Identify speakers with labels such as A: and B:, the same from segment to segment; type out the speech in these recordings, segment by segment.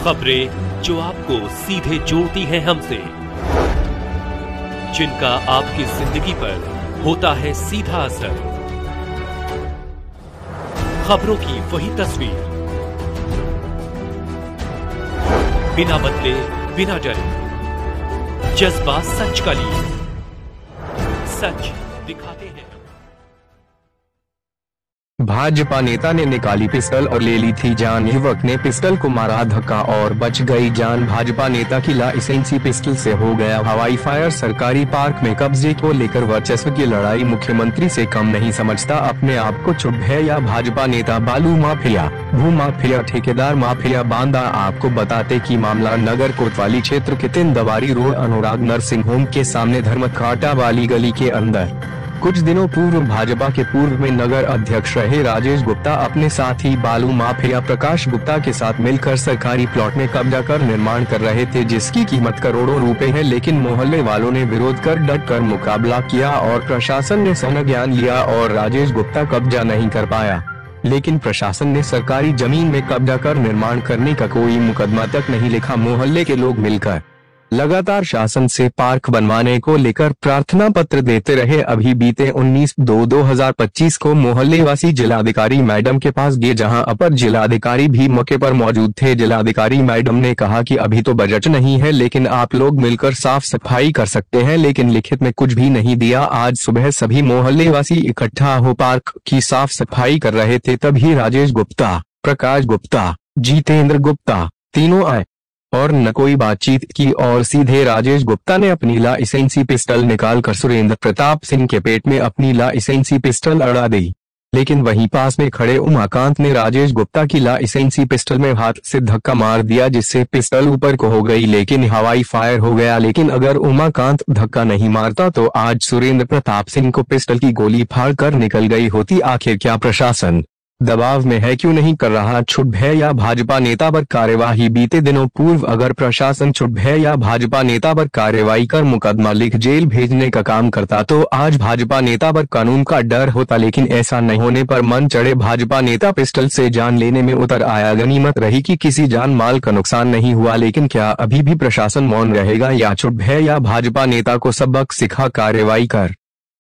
A: खबरें जो आपको सीधे जोड़ती हैं हमसे, जिनका आपकी जिंदगी पर होता है सीधा असर। खबरों की वही तस्वीर, बिना बदले बिना डरे, जज्बा सच का लिए, सच दिखाते हैं।
B: भाजपा नेता ने निकाली पिस्टल और ले ली थी जान। युवक ने पिस्टल को मारा धक्का और बच गई जान। भाजपा नेता की लाइसेंसी पिस्टल से हो गया हवाई फायर। सरकारी पार्क में कब्जे को लेकर वर्चस्व की लड़ाई मुख्यमंत्री से कम नहीं समझता अपने आप को चुप है या भाजपा नेता। बालू माफिया, भू माफिया, ठेकेदार माफिया, बांदा। आपको बताते कि मामला नगर कोतवाली क्षेत्र के तिंदवारी रोड अनुराग नर्सिंग होम के सामने धर्मकांटा वाली गली के अंदर। कुछ दिनों पूर्व भाजपा के पूर्व में नगर अध्यक्ष रहे राजेश गुप्ता अपने साथी बालू माफिया प्रकाश गुप्ता के साथ मिलकर सरकारी प्लॉट में कब्जा कर निर्माण कर रहे थे, जिसकी कीमत करोड़ों रुपए है। लेकिन मोहल्ले वालों ने विरोध कर डट कर मुकाबला किया और प्रशासन ने संज्ञान लिया और राजेश गुप्ता कब्जा नहीं कर पाया। लेकिन प्रशासन ने सरकारी जमीन में कब्जा कर निर्माण करने का कोई मुकदमा तक नहीं लिखा। मोहल्ले के लोग मिलकर लगातार शासन से पार्क बनवाने को लेकर प्रार्थना पत्र देते रहे। अभी बीते 19/2/2025 को मोहल्ले वासी जिलाधिकारी मैडम के पास गए, जहां अपर जिलाधिकारी भी मौके पर मौजूद थे। जिलाधिकारी मैडम ने कहा कि अभी तो बजट नहीं है, लेकिन आप लोग मिलकर साफ सफाई कर सकते हैं, लेकिन लिखित में कुछ भी नहीं दिया। आज सुबह सभी मोहल्ले वासी इकट्ठा हो पार्क की साफ सफाई कर रहे थे, तभी राजेश गुप्ता, प्रकाश गुप्ता, जितेंद्र गुप्ता तीनों आए और न कोई बातचीत की और सीधे राजेश गुप्ता ने अपनी लाइसेंसी पिस्टल निकालकर सुरेंद्र प्रताप सिंह के पेट में अपनी लाइसेंसी पिस्टल अड़ा दी। लेकिन वहीं पास में खड़े उमाकांत ने राजेश गुप्ता की लाइसेंसी पिस्टल में हाथ से धक्का मार दिया, जिससे पिस्टल ऊपर को हो गई, लेकिन हवाई फायर हो गया। लेकिन अगर उमाकांत धक्का नहीं मारता तो आज सुरेंद्र प्रताप सिंह को पिस्टल की गोली फाड़ कर निकल गई होती। आखिर क्या प्रशासन दबाव में है, क्यों नहीं कर रहा चुप है या भाजपा नेता पर कार्यवाही? बीते दिनों पूर्व अगर प्रशासन चुप है या भाजपा नेता पर कार्यवाही कर मुकदमा लिख जेल भेजने का काम करता तो आज भाजपा नेता पर कानून का डर होता। लेकिन ऐसा नहीं होने पर मन चढ़े भाजपा नेता पिस्टल से जान लेने में उतर आया। गनीमत रही कि किसी जान माल का नुकसान नहीं हुआ। लेकिन क्या अभी भी प्रशासन मौन रहेगा या चुप है या भाजपा नेता को सबक सिखा कार्यवाही कर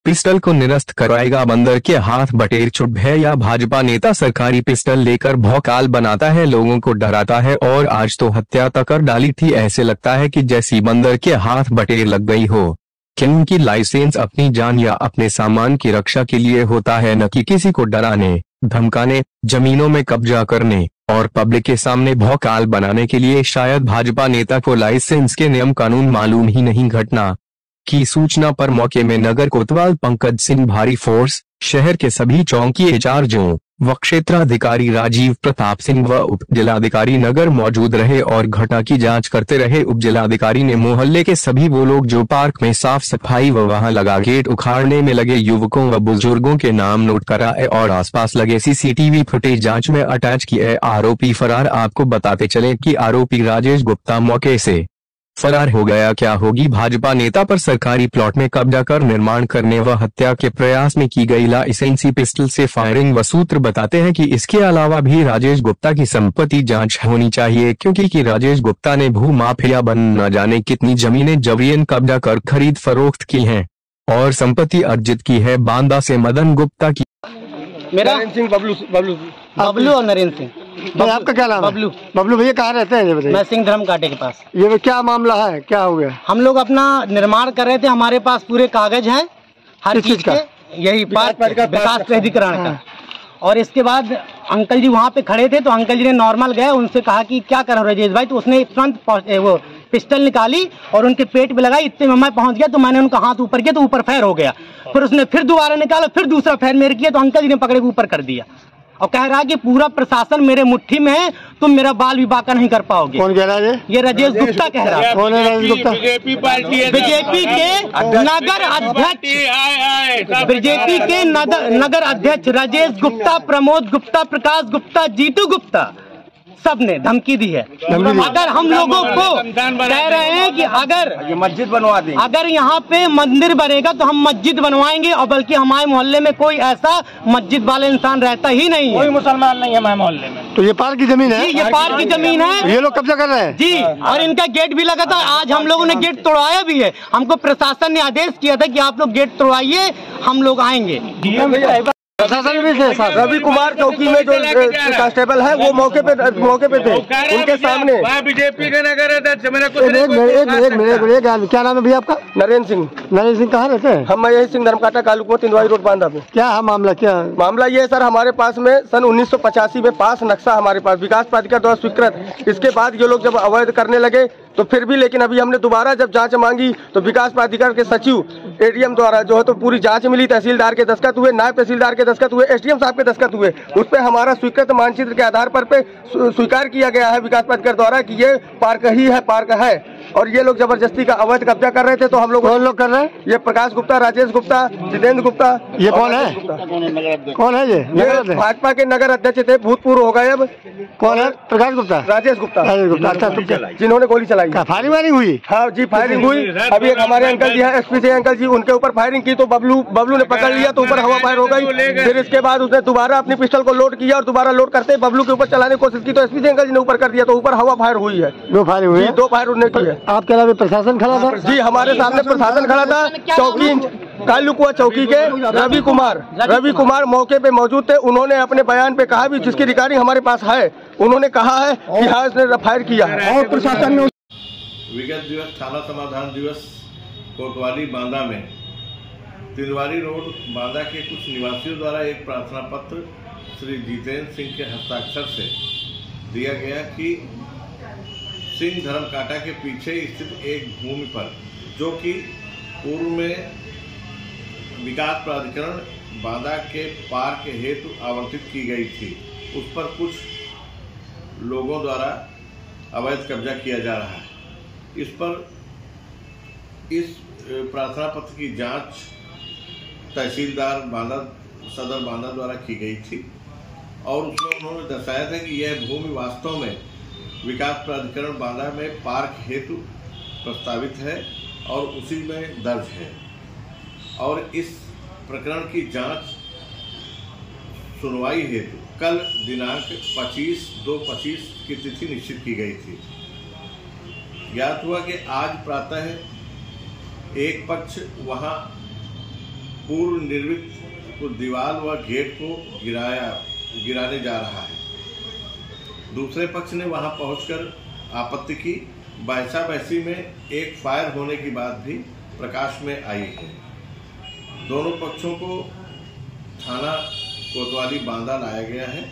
B: पिस्टल को निरस्त करवाएगा? बंदर के हाथ बटेर चुप है या भाजपा नेता सरकारी पिस्टल लेकर भौकाल बनाता है, लोगों को डराता है और आज तो हत्या तक कर डाली थी। ऐसे लगता है कि जैसी बंदर के हाथ बटेर लग गई हो। क्योंकि लाइसेंस अपनी जान या अपने सामान की रक्षा के लिए होता है, न कि किसी को डराने, धमकाने, जमीनों में कब्जा करने और पब्लिक के सामने भौकाल बनाने के लिए। शायद भाजपा नेता को लाइसेंस के नियम कानून मालूम ही नहीं। घटना की सूचना पर मौके में नगर कोतवाल पंकज सिंह, भारी फोर्स, शहर के सभी चौकी इंचार्जों व क्षेत्राधिकारी राजीव प्रताप सिंह व उप जिलाधिकारी नगर मौजूद रहे और घटना की जांच करते रहे। उप जिलाधिकारी ने मोहल्ले के सभी वो लोग जो पार्क में साफ सफाई व वहां लगा गेट उखाड़ने में लगे युवकों व बुजुर्गों के नाम नोट कराए और आसपास लगे सीसीटीवी फुटेज जांच में अटैच किए। आरोपी फरार। आपको बताते चले कि आरोपी राजेश गुप्ता मौके से फरार हो गया। क्या होगी भाजपा नेता पर सरकारी प्लॉट में कब्जा कर निर्माण करने व हत्या के प्रयास में की गई लाइसेंसी पिस्टल से फायरिंग? व सूत्र बताते हैं कि इसके अलावा भी राजेश गुप्ता की संपत्ति जांच होनी चाहिए, क्योंकि राजेश गुप्ता ने भू माफिया बन न जाने कितनी जमीनें जबरियन कब्जा कर खरीद फरोख्त की हैं और संपत्ति अर्जित की है। बांदा से मदन गुप्ता की।
C: मेरा सिंह बबलू और नरेंद्र सिंह।
D: तो आपका क्या नाम? बबलू भैया कहाँ रहते हैं?
C: मैं सिंह धर्म कांटे के पास।
D: ये क्या मामला है, क्या हो गया?
C: हम लोग अपना निर्माण कर रहे थे, हमारे पास पूरे कागज हैं हर चीज के, यही पार्क विकास प्राधिकरण का। और इसके बाद अंकल जी वहाँ पे खड़े थे तो अंकल जी ने नॉर्मल गए, उनसे कहा कि क्या कर रहे हो राजेश भाई, तो उसने तुरंत वो पिस्टल निकाली और उनके पेट पे लगाई। इतने में मैं पहुंच गया तो मैंने उनका हाथ ऊपर किया तो ऊपर फायर हो गया। फिर उसने फिर दोबारा निकाला, फिर दूसरा फायर मेरे किया तो अंकल जी ने पकड़े के ऊपर कर दिया और कह रहा कि पूरा प्रशासन मेरे मुट्ठी में है, तुम मेरा बाल भी बाका नहीं कर पाओगे।
D: कौन कह रहा है? ये
C: राजेश गुप्ता कह रहा है।
D: कौन है राजेश गुप्ता?
C: बीजेपी के नगर अध्यक्ष, बीजेपी के नगर अध्यक्ष राजेश गुप्ता, प्रमोद गुप्ता, प्रकाश गुप्ता, जीतू गुप्ता, सबने धमकी दी है। अगर हम लोगों को कह रहे हैं कि अगर
E: ये मस्जिद बनवा दें,
C: अगर यहाँ पे मंदिर बनेगा तो हम मस्जिद बनवाएंगे, और बल्कि हमारे मोहल्ले में कोई ऐसा मस्जिद वाला इंसान रहता ही नहीं है,
E: कोई मुसलमान नहीं है हमारे मोहल्ले में।
D: तो ये पार्क की जमीन है?
C: ये पार्क की जमीन है,
D: ये लोग कब्जा कर रहे हैं
C: जी। और इनका गेट भी लगा था, आज हम लोगों ने गेट तोड़वाया भी है। हमको प्रशासन ने आदेश किया था कि आप लोग गेट तोड़वाइए, हम लोग आएंगे।
D: प्रशासन भी थे साथ।
E: रवि कुमार चौकी में जो कांस्टेबल है वो मौके पे थे, उनके सामने।
F: बीजेपी के नगर अध्यक्ष मेरा
D: एक क्या नाम है भैया आपका?
E: नरेंद्र सिंह।
D: नरेंद्र सिंह कहाँ रहते हैं?
E: हम यही सिंह धर्मकाटा कालुक तिंदवाई रोड बांधा पे।
D: क्या है मामला? क्या
E: मामला ये है सर, हमारे पास में सन 1985 में पास नक्शा हमारे पास विकास प्राधिकार द्वारा स्वीकृत। इसके बाद ये लोग जब अवैध करने लगे तो फिर भी, लेकिन अभी हमने दोबारा जब जांच मांगी तो विकास प्राधिकार के सचिव एडीएम द्वारा जो है तो पूरी जांच मिली, तहसीलदार के दस्तखत हुए, नायब तहसीलदार के दस्तखत हुए, एसडीएम साहब के दस्तखत हुए। उस पर हमारा स्वीकृत मानचित्र के आधार पर स्वीकार किया गया है विकास प्राधिकार द्वारा कि ये पार्क ही है, पार्क है। और ये लोग जबरदस्ती का अवैध कब्जा कर रहे थे। तो हम लोग
D: कौन लोग कर रहे हैं?
E: ये प्रकाश गुप्ता, राजेश गुप्ता, जितेंद्र गुप्ता।
D: ये कौन है? कौन है ये?
E: भाजपा के नगर अध्यक्ष थे, भूतपूर्व हो गए। अब
D: कौन है? प्रकाश गुप्ता,
E: राजेश गुप्ता।
D: अच्छा,
E: जिन्होंने गोली चलाई।
D: फायरिंग वायरिंग हुई?
E: हाँ जी, फायरिंग हुई। अभी एक हमारे अंकल जी है, एसपी से अंकल जी, उनके ऊपर फायरिंग की तो बबलू ने पकड़ लिया, तो ऊपर हवा फायर हो गई। फिर इसके बाद उसने दोबारा अपनी पिस्टल को लोड किया और दोबारा लोड करते बबलू के ऊपर चलाने की कोशिश की, तो एसपी से अंकल जी ने ऊपर कर दिया, तो ऊपर हवा फायर हुई है।
D: 2 फायर हुई?
E: 2 फायर उन्होंने की है।
D: आपके अलावा प्रशासन खड़ा था?
E: जी, हमारे सामने प्रशासन खड़ा था। चौकी कालुकुआ चौकी के रवि कुमार मौके पे मौजूद थे। उन्होंने अपने बयान पे कहा भी, जिसकी रिकॉर्डिंग हमारे पास है, उन्होंने कहा है कि हाँ इसने फायर किया है। और प्रशासन ने
F: विगत दिवस थाना समाधान दिवस कोतवाली बांदा में तिलवारी रोड बांदा के कुछ निवासियों द्वारा एक प्रार्थना पत्र श्री जितेंद्र सिंह के हस्ताक्षर से दिया गया कि सिंह धर्मकाटा के पीछे स्थित एक भूमि पर, जो कि पूर्व में विकास प्राधिकरण बांदा के पार्क हेतु आवंटित की गई थी, उस पर कुछ लोगों द्वारा अवैध कब्जा किया जा रहा है। इस प्रार्थना पत्र की जांच तहसीलदार बांदा सदर बांदा द्वारा की गई थी और उसमें उन्होंने दर्शाया था कि यह भूमि वास्तव में विकास प्राधिकरण बांदा में पार्क हेतु प्रस्तावित है और उसी में दर्ज है। और इस प्रकरण की जांच सुनवाई हेतु कल दिनांक 25/2/25 की तिथि निश्चित की गई थी। ज्ञात हुआ कि आज प्रातः एक पक्ष वहां पूर्व निर्मित दीवार व गेट को गिराने जा रहा है। दूसरे पक्ष ने वहां पहुंचकर आपत्ति की। बहसा बहसी में एक फायर होने की बात भी प्रकाश में आई है। दोनों पक्षों को थाना कोतवाली बांदा लाया गया है।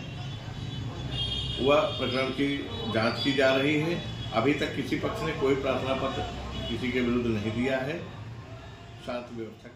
F: वह प्रकरण की जांच की जा रही है। अभी तक किसी पक्ष ने कोई प्रार्थना पत्र किसी के विरुद्ध नहीं दिया है। शांति व्यवस्था